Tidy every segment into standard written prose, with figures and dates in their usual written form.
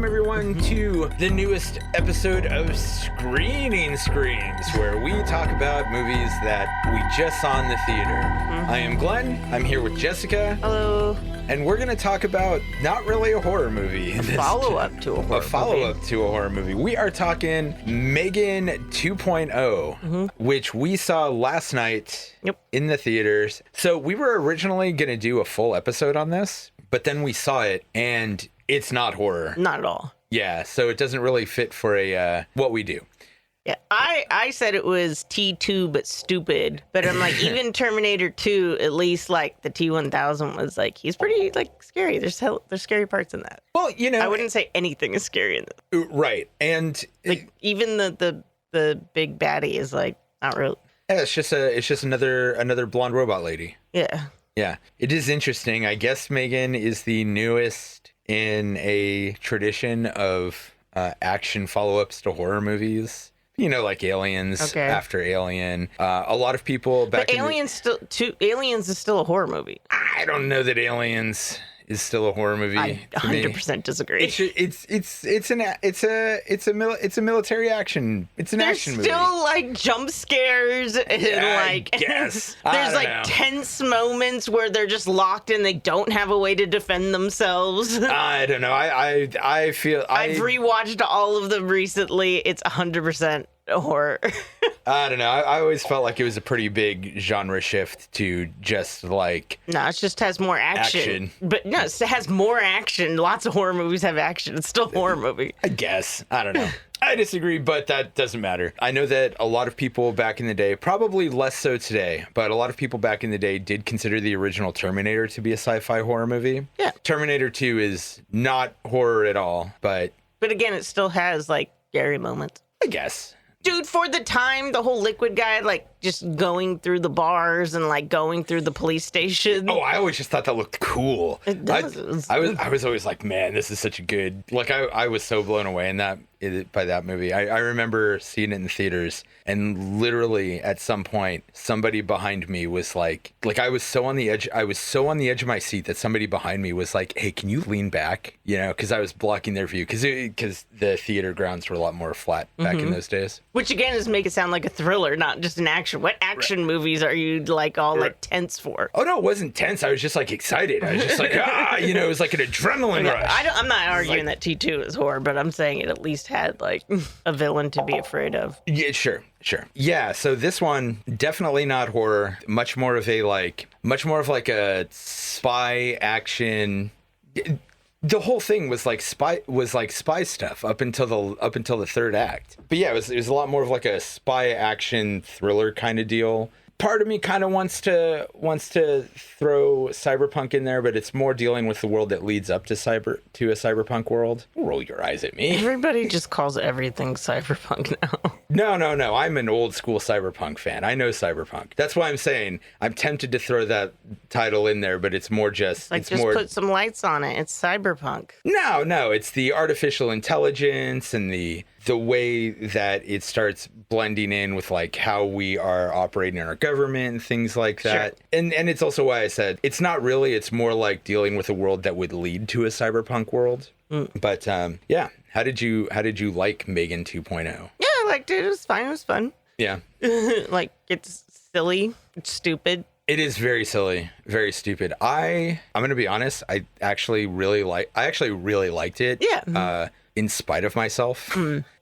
welcome everyone to the newest episode of Screening Screams, where we talk about movies that we just saw in the theater. I am Glenn. I'm here with Jessica. Hello. And we're going to talk about not really a horror movie. A follow-up to a horror movie. We are talking M3GAN 2.0, which we saw last night in the theaters. So we were originally going to do a full episode on this, but then we saw it and it's not horror. Not at all. Yeah, so it doesn't really fit for a what we do. Yeah, I said it was T2 but stupid, but I'm like, even Terminator 2, at least like the T1000 was like, he's pretty like scary. There's scary parts in that. Well, you know, I wouldn't say anything is scary in that. Right, and like even the big baddie is like not real. Yeah, it's just another blonde robot lady. Yeah. Yeah, it is interesting. I guess M3GAN is the newest in a tradition of action follow-ups to horror movies. You know, like Aliens, after Alien. A lot of people back but Aliens is still a horror movie. I don't know that Aliens is still a horror movie. I 100% disagree. It's a military action. It's an action movie. There's still like jump scares and like there's like tense moments where they're just locked and they don't have a way to defend themselves. I don't know. I feel I've rewatched all of them recently. It's 100% horror. I don't know. I always felt like it was a pretty big genre shift to just like... No, it just has more action. But no, it has more action. Lots of horror movies have action. It's still a horror movie. I guess. I don't know. I disagree, but that doesn't matter. I know that a lot of people back in the day, probably less so today, but a lot of people back in the day did consider the original Terminator to be a sci-fi horror movie. Yeah. Terminator 2 is not horror at all, but... But again, it still has like scary moments. I guess. Dude, for the time, the whole liquid guy, like, just going through the bars and, like, going through the police station. Oh, I always just thought that looked cool. It does. I was always like, man, this is such a good... Like, I was so blown away by that movie. I remember seeing it in theaters, and literally, at some point, somebody behind me was like I was so on the edge of my seat that somebody behind me was like, hey, can you lean back? You know, because I was blocking their view, because the theater grounds were a lot more flat back in those days. Which again is make it sound like a thriller, not just an action. What action movies are you like all like tense for? Oh no, it wasn't tense. I was just like excited. I was just like, you know, it was like an adrenaline rush. I'm not arguing that T2 is horror, but I'm saying it at least had like a villain to be afraid of. Yeah, sure. Yeah, so this one definitely not horror. Much more of a spy action. The whole thing was like spy stuff up until the third act. But yeah, it was a lot more of like a spy action thriller kind of deal. Part of me kind of wants to throw cyberpunk in there, but it's more dealing with the world that leads up to a cyberpunk world. Roll your eyes at me. Everybody just calls everything cyberpunk now. No. I'm an old school cyberpunk fan. I know cyberpunk. That's why I'm saying I'm tempted to throw that title in there, but it's more just... put some lights on it. It's cyberpunk. No. It's the artificial intelligence and the way that it starts blending in with like how we are operating in our government and things like that. Sure. And it's also why I said it's not really, it's more like dealing with a world that would lead to a cyberpunk world. But yeah, how did you like M3GAN 2.0? Yeah, I liked it. It was fine. It was fun. Yeah. Like it's silly, it's stupid. It is very silly, very stupid. I'm gonna be honest. I actually really liked it. Yeah. In spite of myself,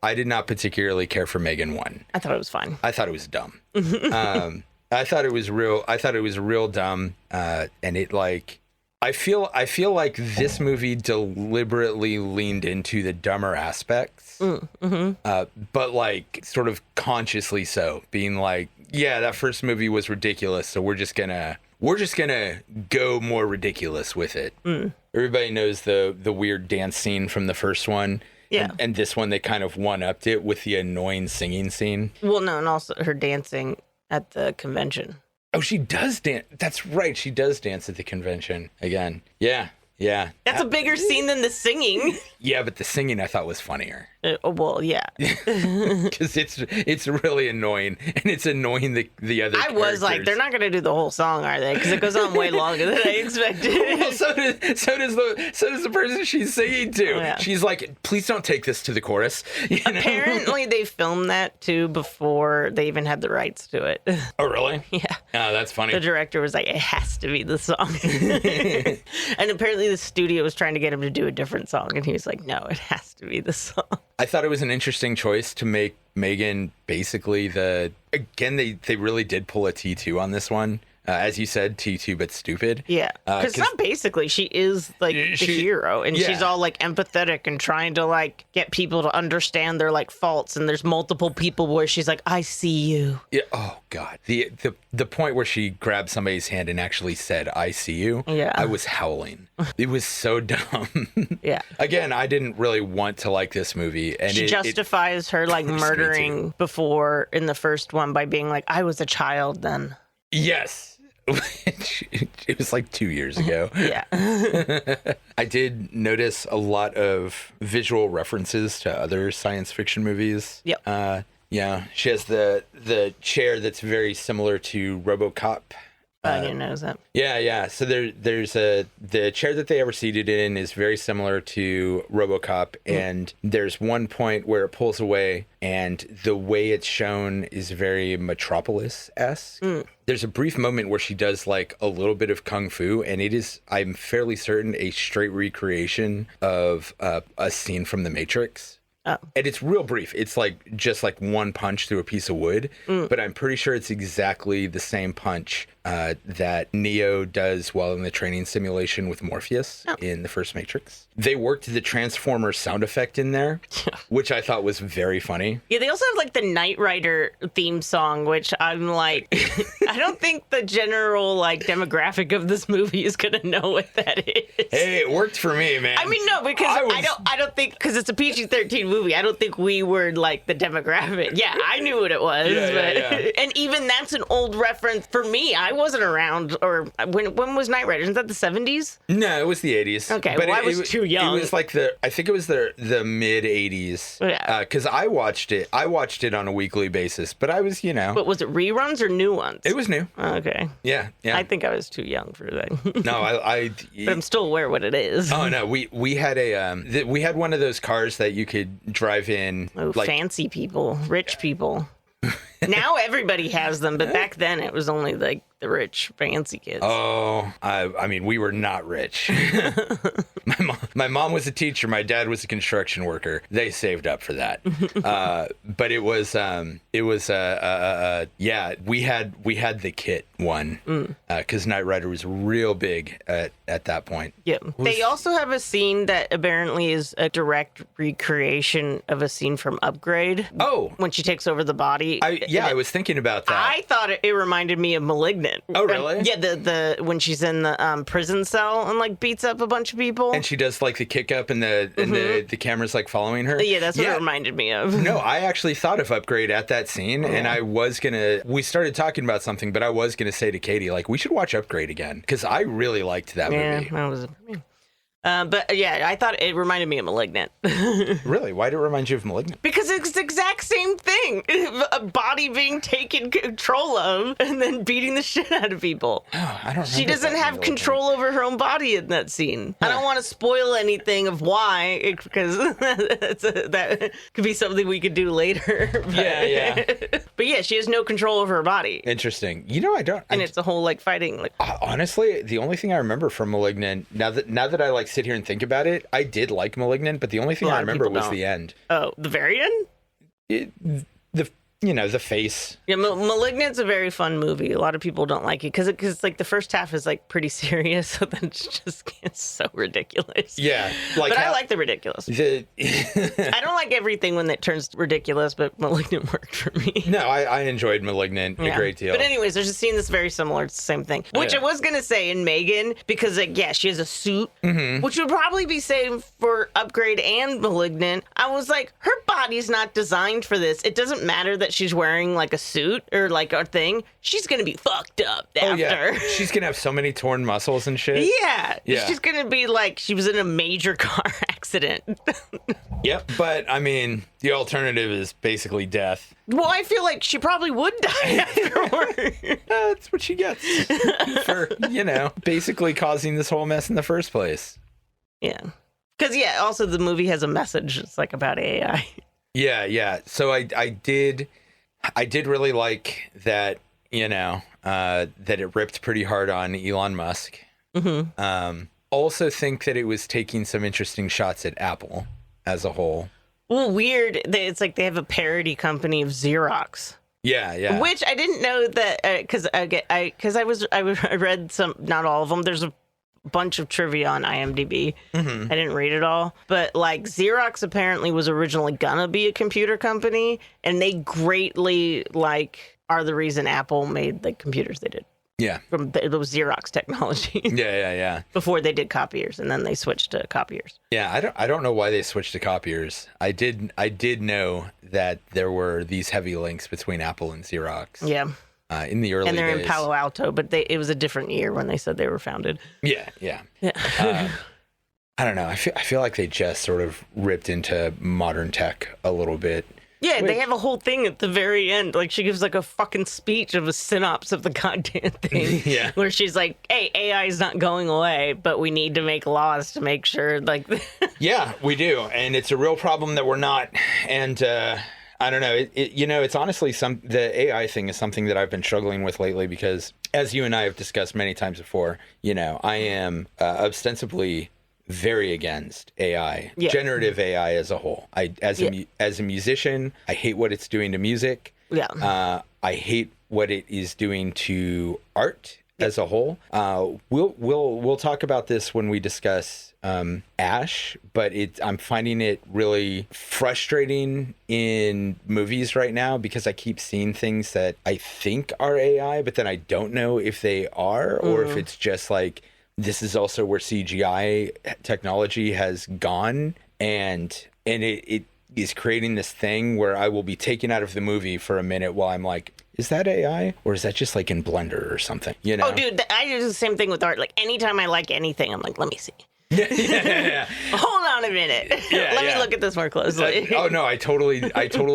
I did not particularly care for M3GAN 1. I thought it was fine. I thought it was dumb. I thought it was real dumb. And it like, I feel like this movie deliberately leaned into the dumber aspects, but like sort of consciously so, being like, yeah, that first movie was ridiculous, so we're just gonna go more ridiculous with it. Everybody knows the weird dance scene from the first one. Yeah. And this one, they kind of one-upped it with the annoying singing scene. Well, no, and also her dancing at the convention. Oh, she does dance. That's right. She does dance at the convention again. Yeah. Yeah. That's a bigger scene than the singing. Yeah, but the singing I thought was funnier. Well, yeah. Because it's really annoying, and it's annoying the other I was like, they're not going to do the whole song, are they? Because it goes on way longer than I expected. Well, so does the person she's singing to. Oh, yeah. She's like, please don't take this to the chorus. You know? Apparently, they filmed that, too, before they even had the rights to it. Oh, really? Yeah. Oh, that's funny. The director was like, it has to be the song. And apparently the studio was trying to get him to do a different song. And he was like, no, it has to be the song. I thought it was an interesting choice to make M3GAN basically again, they really did pull a T2 on this one. As you said, T2 but stupid. Yeah, because not basically. She is like the hero, and she's all like empathetic and trying to like get people to understand their like faults. And there's multiple people where she's like, "I see you." Yeah. Oh God. The point where she grabbed somebody's hand and actually said, "I see you." Yeah. I was howling. It was so dumb. Yeah. Again, I didn't really want to like this movie, and she justifies her like murdering before in the first one by being like, "I was a child then." Yes. It was like 2 years ago. Yeah. I did notice a lot of visual references to other science fiction movies. Yep. Yeah. She has the chair that's very similar to RoboCop. I didn't notice that. Yeah. So there's the chair that they ever seated in is very similar to RoboCop, and there's one point where it pulls away, and the way it's shown is very Metropolis-esque. There's a brief moment where she does like a little bit of kung fu, and it is, I'm fairly certain, a straight recreation of a scene from The Matrix. Oh. And it's real brief. It's like just like one punch through a piece of wood, but I'm pretty sure it's exactly the same punch that Neo does while in the training simulation with Morpheus in the first Matrix. They worked the Transformers sound effect in there, which I thought was very funny. Yeah, they also have like the Knight Rider theme song, which I'm like, I don't think the general like demographic of this movie is gonna know what that is. Hey, it worked for me, man. I mean, no, because I don't think, because it's a PG-13 movie, I don't think we were like the demographic. Yeah, I knew what it was, Yeah. And even that's an old reference for me. I wasn't around, or when was Knight Rider? Isn't that the 70s? No, it was the 80s. Okay, but I was too young. It was like I think it was the mid 80s. Yeah. Because I watched it on a weekly basis, but I was, But was it reruns or new ones? It was new. Okay. Yeah. I think I was too young for that. No, But I'm still aware what it is. Oh no, we had we had one of those cars that you could drive in. Oh, like, fancy people, rich people. Now everybody has them, but back then it was only like the rich, fancy kids. Oh, I mean, we were not rich. My mom was a teacher. My dad was a construction worker. They saved up for that. But it was yeah. We had the kit one because Knight Rider was real big at that point. Yeah. They also have a scene that apparently is a direct recreation of a scene from Upgrade. Oh, when she takes over the body. I was thinking about that. I thought it reminded me of Malignant. Oh, really? Yeah, the when she's in the prison cell and like beats up a bunch of people. And she does like the kick up and the camera's like following her. Yeah, that's what it reminded me of. No, I actually thought of Upgrade at that scene, and we started talking about something, but I was gonna say to Katie, like, we should watch Upgrade again, because I really liked that movie. Yeah, that was. But yeah, I thought it reminded me of Malignant. Really? Why did it remind you of Malignant? Because it's the exact same thing. A body being taken control of and then beating the shit out of people. Oh, I don't. She doesn't have control over her own body in that scene. I don't want to spoil anything of why, because that could be something we could do later. But, Yeah. But yeah, she has no control over her body. Interesting. I don't. And it's a whole like fighting. Like, honestly, the only thing I remember from Malignant, now that I like sit here and think about it, I did like Malignant, but the only thing I remember was the end. Oh, the very end? The face. Yeah, Malignant's a very fun movie. A lot of people don't like it because like the first half is like pretty serious, so then it just gets so ridiculous. Yeah, but I like the ridiculous. I don't like everything when it turns ridiculous, but Malignant worked for me. No, I enjoyed Malignant a great deal. But anyways, there's a scene that's very similar. It's the same thing. Which I was gonna say in M3GAN, because like she has a suit, which would probably be same for Upgrade and Malignant. I was like, her body body's not designed for this. It doesn't matter that she's wearing like a suit or like a thing. She's gonna be fucked up after. Oh, yeah. She's gonna have so many torn muscles and shit. Yeah. She's gonna be like she was in a major car accident. Yep. But I mean, the alternative is basically death. Well, I feel like she probably would die afterward. That's what she gets for, basically causing this whole mess in the first place. Yeah. Because, also the movie has a message. It's like about AI. Yeah. So I did really like that, that it ripped pretty hard on Elon Musk. Mm-hmm. Also think that it was taking some interesting shots at Apple as a whole. Well, weird. It's like they have a parody company of Xerox. Yeah. Which I didn't know that because I read some, not all of them. There's a bunch of trivia on IMDb. Mm-hmm. I didn't read it all, but like Xerox apparently was originally gonna be a computer company, and they greatly are the reason Apple made the computers they did. Yeah, it was Xerox technology. Yeah. Before they did copiers, and then they switched to copiers. Yeah, I don't know why they switched to copiers. I did know that there were these heavy links between Apple and Xerox. Yeah. In the early days. And they're in Palo Alto, but it was a different year when they said they were founded. Yeah. I don't know. I feel like they just sort of ripped into modern tech a little bit. Yeah, they have a whole thing at the very end. Like, she gives, like, a fucking speech of a synopsis of the goddamn thing. Yeah. Where she's like, hey, AI is not going away, but we need to make laws to make sure, like... Yeah, we do. And it's a real problem that we're not. And, I don't know. It's honestly the AI thing is something that I've been struggling with lately because, as you and I have discussed many times before, I am ostensibly very against AI, generative AI as a whole. As a musician, I hate what it's doing to music. Yeah. I hate what it is doing to art as a whole. We'll talk about this when we discuss Ash, but I'm finding it really frustrating in movies right now because I keep seeing things that I think are AI, but then I don't know if they are or if it's just like this is also where CGI technology has gone, and it is creating this thing where I will be taken out of the movie for a minute while I'm like, is that AI or is that just like in Blender or something? Oh, dude, I do the same thing with art. Like anytime I like anything, I'm like, let me see. Yeah. Hold on a minute. Let me look at this more closely. Oh no, I totally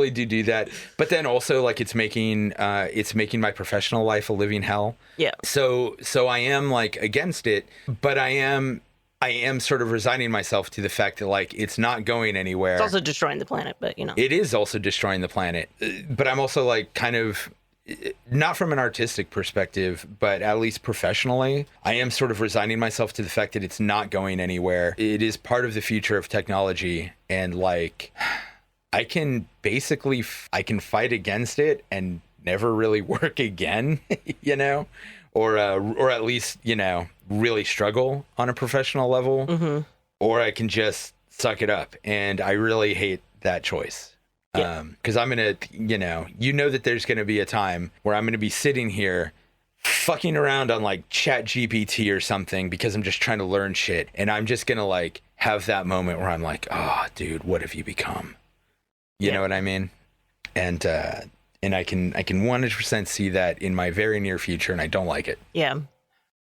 do that. But then also like it's making my professional life a living hell. Yeah. So I am like against it, but I am sort of resigning myself to the fact that like it's not going anywhere. It's also destroying the planet, but it is also destroying the planet. But I'm also like kind of, not from an artistic perspective, but at least professionally, I am sort of resigning myself to the fact that it's not going anywhere. It is part of the future of technology, and like I can fight against it and never really work again, or at least really struggle on a professional level, mm-hmm. or I can just suck it up, and I really hate that choice. Because I'm going to, that there's going to be a time where I'm going to be sitting here fucking around on like Chat GPT or something because I'm just trying to learn shit. And I'm just going to like have that moment where I'm like, oh, dude, what have you become? You know what I mean? And I can 100% see that in my very near future, and I don't like it. Yeah.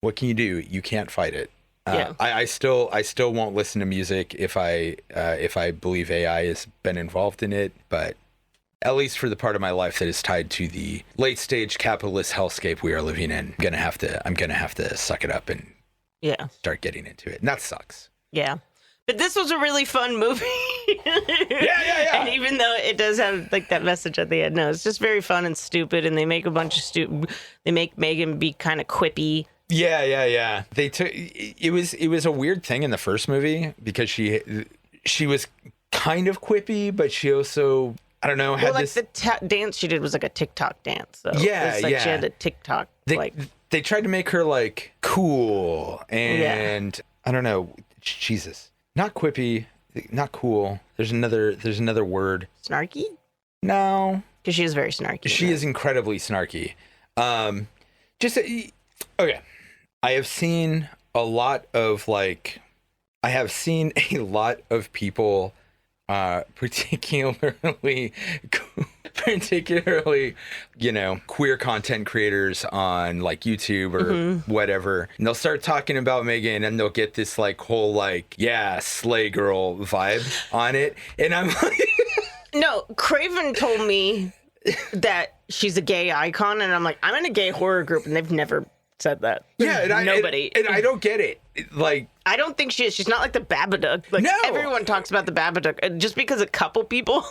What can you do? You can't fight it. I still won't listen to music if I believe AI has been involved in it, but at least for the part of my life that is tied to the late stage capitalist hellscape we are living in, I'm gonna have to suck it up and start getting into it. And that sucks. Yeah. But this was a really fun movie. Yeah. And even though it does have like that message at the end, no, it's just very fun and stupid, and they make a bunch of they make M3GAN be kind of quippy. Yeah. They took it was a weird thing in the first movie because she was kind of quippy, but she also, I don't know, had like the dance she did was like a TikTok dance. So she had a TikTok they tried to make her like cool, and I don't know, Jesus, not quippy, not cool. There's another word. Snarky? No, because she is very snarky. She is incredibly snarky. Okay. I have seen a lot of people particularly queer content creators on like YouTube or whatever, and they'll start talking about Megan, and they'll get this like whole like slay girl vibe on it, and I'm like no, Craven told me that she's a gay icon, and I'm like, I'm in a gay horror group, and they've never said that. Yeah, and nobody. And I don't get it. Like, I don't think she is. She's not like the Babadook. Like, no. Everyone talks about the Babadook. And just because a couple people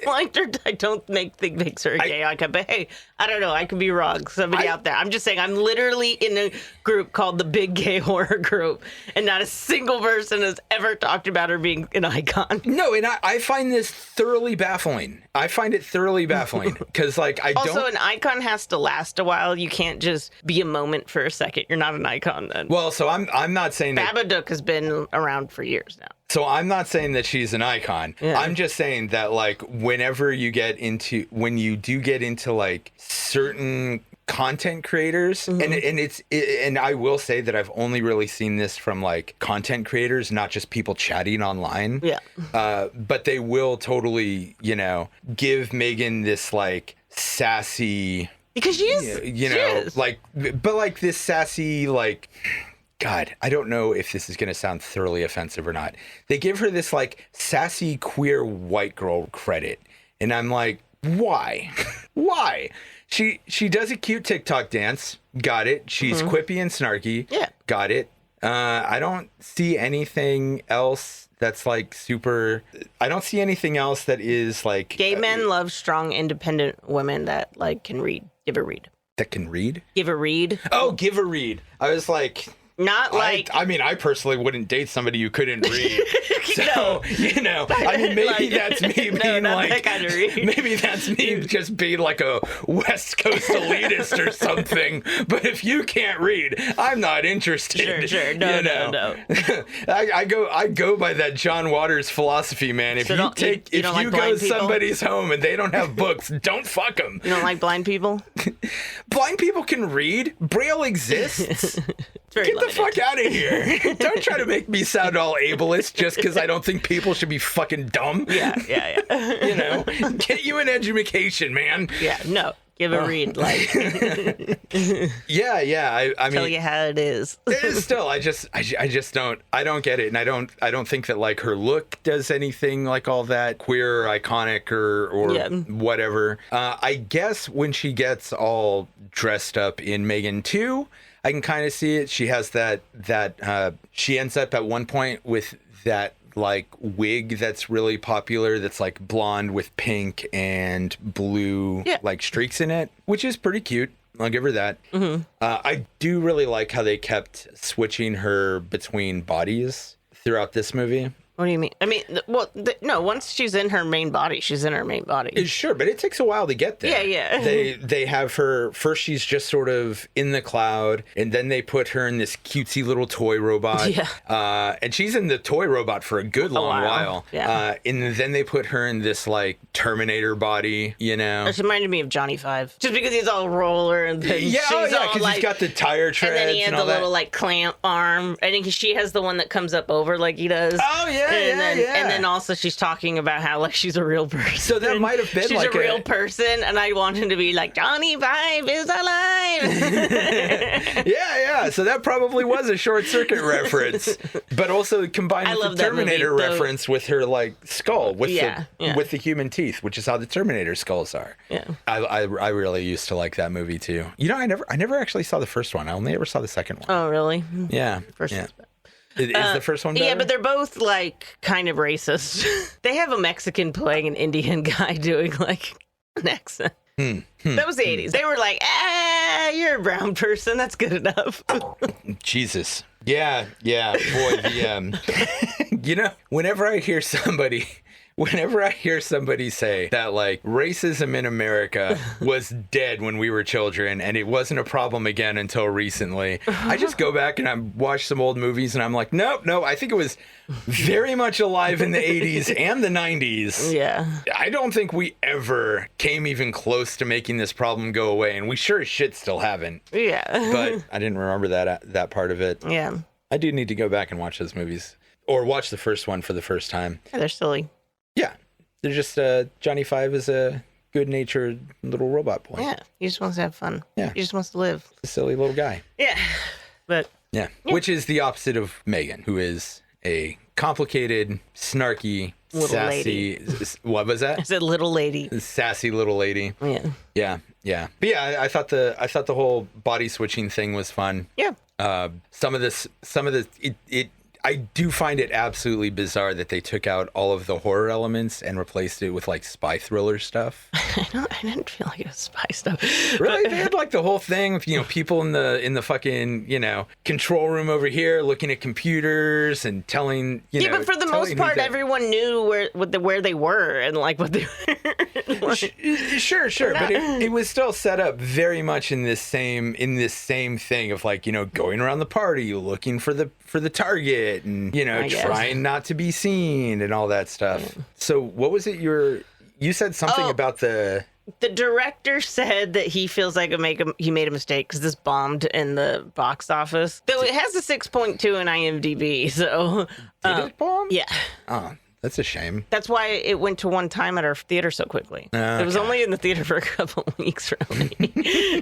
liked her, I don't think makes her a gay icon. But hey, I don't know. I could be wrong. Somebody out there. I'm just saying, I'm literally in a group called the Big Gay Horror Group, and not a single person has ever talked about her being an icon. No, and I find this thoroughly baffling. I find it thoroughly baffling because, like, Also, an icon has to last a while. You can't just be a moment for a second. You're not an icon then. Well, so I'm not saying that Babadook has been around for years now. So I'm not saying that she's an icon. Yeah. I'm just saying that, like, when you do get into like certain content creators, and I will say that I've only really seen this from like content creators, not just people chatting online. Yeah. But they will totally, give Megan this like sassy, because she is, but like this sassy, like, God, I don't know if this is going to sound thoroughly offensive or not. They give her this like sassy queer white girl credit. And I'm like, why? Why? She does a cute TikTok dance. Got it. She's quippy and snarky. Yeah. Got it. I don't see anything else that's like super. I don't see anything else that is like. Gay men love strong, independent women that like can read. Give a read. That can read? Give a read. Oh, give a read. I was like. Not like... I mean, I personally wouldn't date somebody who couldn't read. So, I mean, maybe like, that's me being like... That kind of read. Maybe that's me just being like a West Coast elitist or something. But if you can't read, I'm not interested. Sure. No. I go by that John Waters philosophy, man. If you go to somebody's home and they don't have books, don't fuck them. You don't like blind people? Blind people can read. Braille exists. Get the fuck out of here. Don't try to make me sound all ableist just because I don't think people should be fucking dumb. Yeah. Get you an education, man. Yeah, no. Give a read, like. Yeah. I mean, tell you how it is. It is still. I just don't get it, and I don't think that like her look does anything like all that queer, iconic, or whatever. I guess when she gets all dressed up in M3GAN 2. I can kind of see it. She has that she ends up at one point with that like wig that's really popular, that's like blonde with pink and blue like streaks in it, which is pretty cute. I'll give her that. I do really like how they kept switching her between bodies throughout this movie. What do you mean? I mean, well, no, once she's in her main body, she's in her main body. Sure, but it takes a while to get there. Yeah. They have her, first she's just sort of in the cloud, and then they put her in this cutesy little toy robot. Yeah. And she's in the toy robot for a good long while. Yeah. And then they put her in this, like, Terminator body, It reminded me of Johnny Five. Just because he's all roller and then because he's got the tire treads and then he has the little, like, clamp arm. I think she has the one that comes up over like he does. Oh, yeah. And then also she's talking about how like she's a real person. So that might have been she's like a real person, and I want him to be like Johnny Five is alive. Yeah. So that probably was a Short Circuit reference, but also combined with the Terminator reference with her like skull with the human teeth, which is how the Terminator skulls are. Yeah. I really used to like that movie too. I never actually saw the first one. I only ever saw the second one. Oh, really? Yeah. First. Yeah. Is the first one better? Yeah, but they're both, like, kind of racist. They have a Mexican playing an Indian guy doing, like, an accent. That was the 80s. They were like, you're a brown person. That's good enough. Jesus. Yeah. Boy, whenever I hear somebody say that, like, racism in America was dead when we were children and it wasn't a problem again until recently, I just go back and I watch some old movies and I'm like, nope, I think it was very much alive in the 80s and the 90s. Yeah. I don't think we ever came even close to making this problem go away, and we sure as shit still haven't. Yeah. But I didn't remember that part of it. Yeah. I do need to go back and watch those movies, or watch the first one for the first time. Yeah, they're silly. Yeah, they're just Johnny Five is a good-natured little robot boy. Yeah, he just wants to have fun. Yeah. He just wants to live. A silly little guy. Yeah, but Yeah, which is the opposite of M3GAN, who is a complicated, snarky, Little sassy. What was that? I said little lady. Sassy little lady. Yeah. Yeah. But yeah, I thought the whole body switching thing was fun. Yeah. I do find it absolutely bizarre that they took out all of the horror elements and replaced it with like spy thriller stuff. I didn't feel like it was spy stuff. Really? They had like the whole thing with, people in the fucking, control room over here looking at computers and telling, Yeah, but for the most part, everyone knew where they were and like what they were. Sure. But it was still set up very much in this same thing of like, going around the party, looking for the target and, trying not to be seen and all that stuff. Yeah. So what was it you said something about the director said that he feels like he made a mistake because this bombed in the box office. Though it has a 6.2 in IMDb, so did it bomb? Yeah. Oh, that's a shame. That's why it went to one time at our theater so quickly. Okay. It was only in the theater for a couple weeks, really.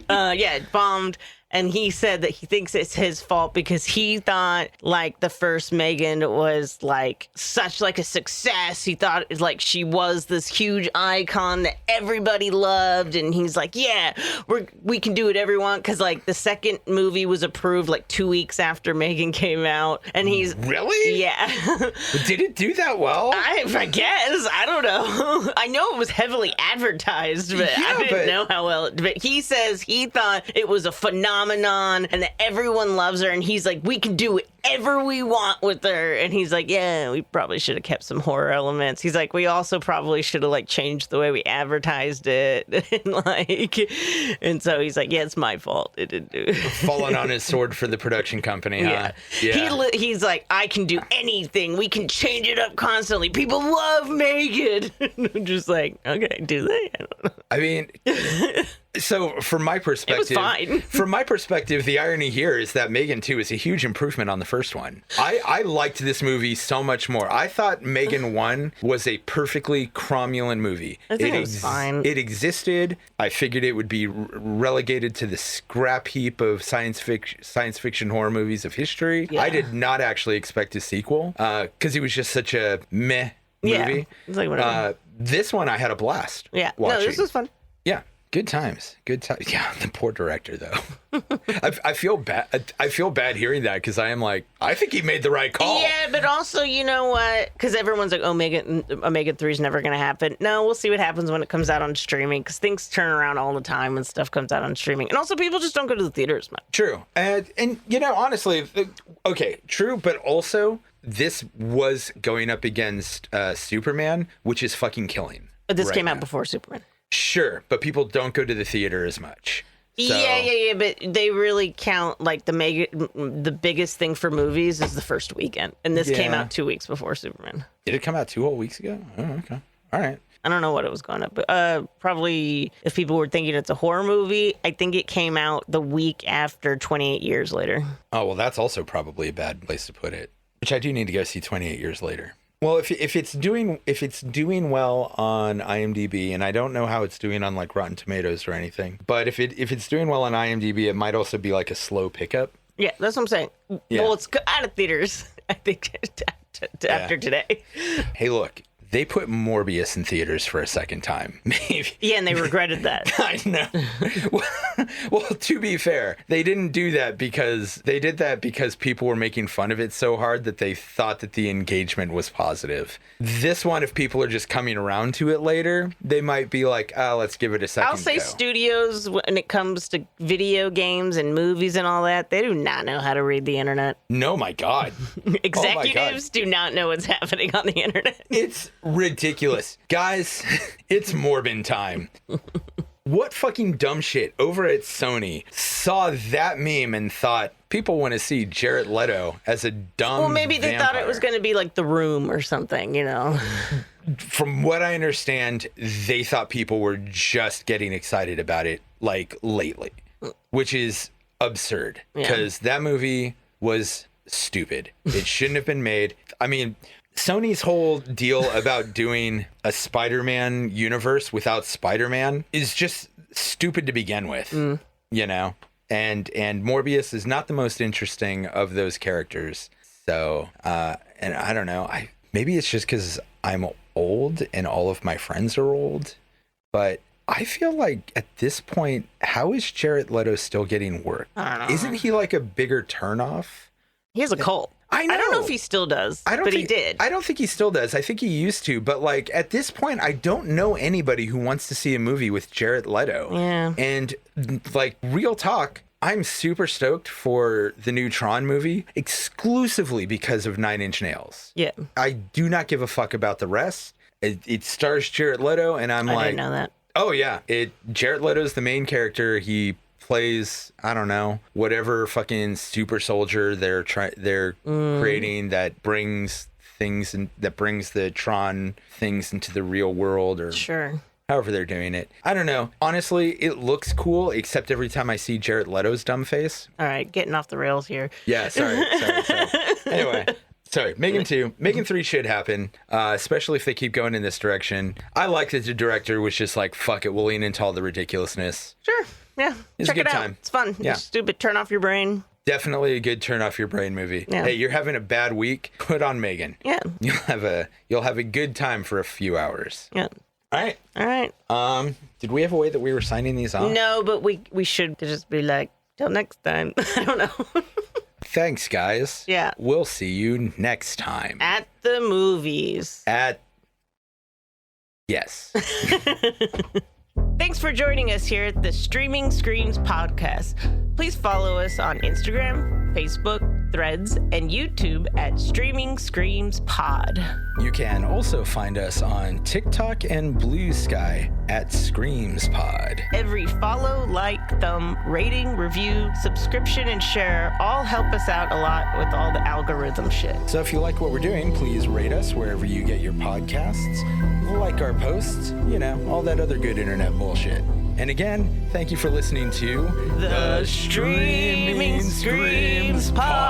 Yeah, it bombed. And he said that he thinks it's his fault because he thought like the first M3GAN was like such like a success. He thought like she was this huge icon that everybody loved. And he's like, yeah, we can do whatever we want. Cause like the second movie was approved like 2 weeks after M3GAN came out. And he's really? Yeah. Did it do that well? I guess. I don't know. I know it was heavily advertised, but I didn't know how well. But he says he thought it was a phenomenon and that everyone loves her. And he's like, we can do whatever we want with her. And he's like, yeah, we probably should have kept some horror elements. He's like, we also probably should have like changed the way we advertised it. And so he's like, yeah, it's my fault. It didn't do it. Falling on his sword for the production company, huh? Yeah. He's like, I can do anything. We can change it up constantly. People love M3GAN. I'm just like, okay, do they? I don't know. I mean, so from my perspective, it was fine. From my perspective, the irony here is that M3GAN 2 is a huge improvement on the first one. I liked this movie so much more. I thought M3GAN 1 was a perfectly cromulent movie. I think it was fine. It existed. I figured it would be relegated to the scrap heap of science fiction horror movies of history. Yeah. I did not actually expect a sequel because it was just such a meh movie. Yeah, it's like whatever. This one I had a blast. Yeah, watching. No, this was fun. Yeah. Good times. Yeah, the poor director though. I feel bad. I feel bad hearing that because I am like, I think he made the right call. Yeah, but also, you know what? Because everyone's like, M3GAN 3 is never going to happen. No, we'll see what happens when it comes out on streaming because things turn around all the time when stuff comes out on streaming. And also, people just don't go to the theaters much. True. And honestly, okay, true, but also this was going up against Superman, which is fucking killing. But this came out before Superman. Sure, but people don't go to the theater as much. So. Yeah, but they really count like the biggest thing for movies is the first weekend, and this came out 2 weeks before Superman. Did it come out 2 whole weeks ago? Oh, okay, all right. I don't know what it was going up, but probably if people were thinking it's a horror movie, I think it came out the week after 28 Years Later. Oh well, that's also probably a bad place to put it. Which I do need to go see 28 Years Later. Well, if it's doing well on IMDb, and I don't know how it's doing on like Rotten Tomatoes or anything, but if it's doing well on IMDb, it might also be like a slow pickup. Yeah, that's what I'm saying. Yeah. Well, it's out of theaters, I think, after today. Hey, look. They put Morbius in theaters for a second time. Maybe. Yeah, and they regretted that. I know. Well, to be fair, they didn't do that because people were making fun of it so hard that they thought that the engagement was positive. This one, if people are just coming around to it later, they might be like, let's give it a second. I'll say studios, when it comes to video games and movies and all that, they do not know how to read the internet. No, my God. Executives do not know what's happening on the internet. It's ridiculous. Guys, it's Morbin time. What fucking dumb shit over at Sony saw that meme and thought people want to see Jared Leto as a dumb Well, maybe they thought it was going to be like The Room or something, From what I understand, they thought people were just getting excited about it like lately, which is absurd because that movie was stupid. It shouldn't have been made. I mean, Sony's whole deal about doing a Spider-Man universe without Spider-Man is just stupid to begin with, you know? And Morbius is not the most interesting of those characters. So, and I don't know, maybe it's just because I'm old and all of my friends are old, but I feel like at this point, how is Jared Leto still getting work? I don't know. Isn't he like a bigger turnoff? He has a cult. I know. I don't know if he still does, he did. I don't think he still does. I think he used to. But like at this point, I don't know anybody who wants to see a movie with Jared Leto. Yeah. And like real talk, I'm super stoked for the new Tron movie exclusively because of 9 Inch Nails. Yeah. I do not give a fuck about the rest. It stars Jared Leto, and I didn't know that. Oh yeah, Jared Leto's the main character. He plays, I don't know, whatever fucking super soldier they're creating that brings things and that brings the Tron things into the real world, or sure, however they're doing it. I don't know. Honestly, it looks cool, except every time I see Jared Leto's dumb face. All right, getting off the rails here. Yeah, sorry. Anyway. Sorry, M3GAN 2. M3GAN 3 should happen, especially if they keep going in this direction. I like that the director was just like, fuck it, we'll lean into all the ridiculousn's. Sure, yeah. It's Check a good it out. time. It's fun. Yeah. It's stupid. Turn off your brain. Definitely a good turn off your brain movie. Yeah. Hey, you're having a bad week? Put on M3GAN. Yeah. You'll have a good time for a few hours. Yeah. All right. Did we have a way that we were signing these off? No, but we should just be like, till next time. I don't know. Thanks, guys. Yeah. We'll see you next time. At the movies. Yes. Thanks for joining us here at the Streaming Screams podcast. Please follow us on Instagram, Facebook, Threads, and YouTube at Streaming Screams Pod. You can also find us on TikTok and Blue Sky at Screams Pod. Every follow, like, thumb, rating, review, subscription, and share all help us out a lot with all the algorithm shit. So if you like what we're doing, please rate us wherever you get your podcasts, like our posts, you know, all that other good internet bullshit. And again, thank you for listening to The Streaming Screams Pod.